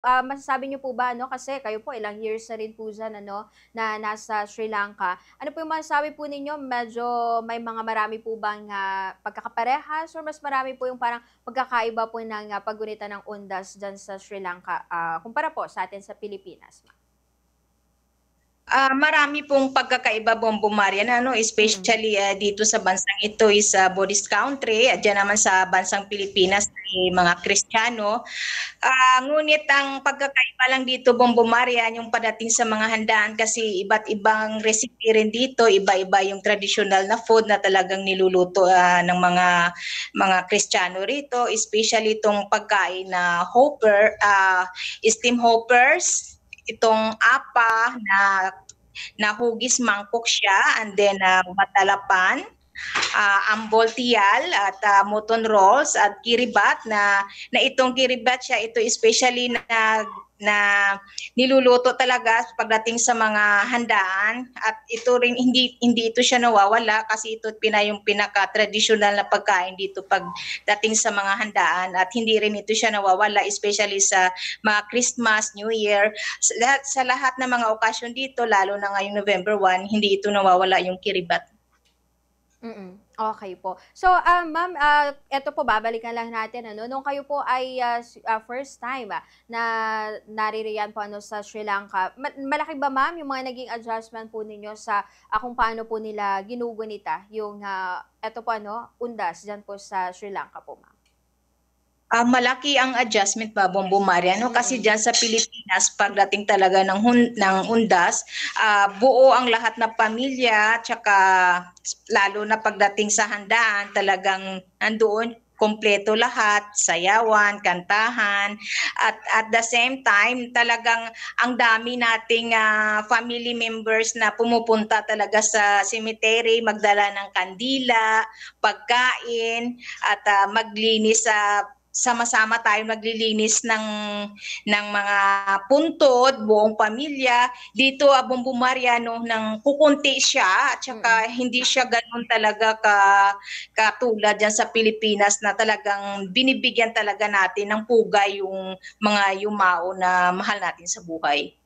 Masasabi niyo po ba ano, kasi kayo po ilang years na rin po diyan ano, na nasa Sri Lanka. Ano po yung masasabi po ninyo, medyo may mga marami po bang, pagkakaparehas or mas marami po yung parang pagkakaiba po ng, paggunita ng undas diyan sa Sri Lanka, kumpara po sa atin sa Pilipinas, ma'am? Marami pong pagkakaiba, Bongbong Marian, ano, Mm, especially dito sa bansang ito is Buddhist country, at dyan naman sa bansang Pilipinas ay mga Kristiyano. Ngunit ang pagkakaiba lang dito, Bongbong Marian, yung padating sa mga handaan kasi iba't ibang recipe rin dito, iba-iba yung traditional na food na talagang niluluto ng mga Kristiyano rito, especially itong pagkain na steam hoppers, itong apa na hugis mangkok siya, and then matalapan, ambol tial at mutton rolls at kiribat na itong kiribat siya, ito especially na niluluto talaga pagdating sa mga handaan, at ito rin hindi ito siya nawawala kasi ito yung pinaka traditional na pagkain dito pagdating sa mga handaan, at hindi rin ito siya nawawala especially sa mga Christmas, New Year, sa lahat ng mga okasyon dito, lalo na ngayong November 1, hindi ito nawawala yung kiribat. okey po. So, ma'am, eto po babalikan lang natin ano, nung kayo po ay, first time, na naririyan po ano sa Sri Lanka, malaki ba ma'am yung mga naging adjustment po ninyo sa, kung paano po nila ginugunita yung, eto po ano, undas diyan po sa Sri Lanka po ma'am? Malaki ang adjustment ba, Bongbong Maria, no? Kasi Mm, diyan sa Pilipinas, pagdating talaga ng undas, buo ang lahat ng pamilya, tsaka lalo na pagdating sa handaan, talagang nandoon kompleto lahat, sayawan, kantahan, at the same time, talagang ang dami nating family members na pumupunta talaga sa cemetery, magdala ng kandila, pagkain, at maglinis sa sama-sama tayo naglilinis ng mga puntod, buong pamilya. Dito, Bongbong Mariano, nang kukunti siya, at mm. saka hindi siya ganun talaga katulad dyan sa Pilipinas na talagang binibigyan talaga natin ng pugay yung mga yumao na mahal natin sa buhay.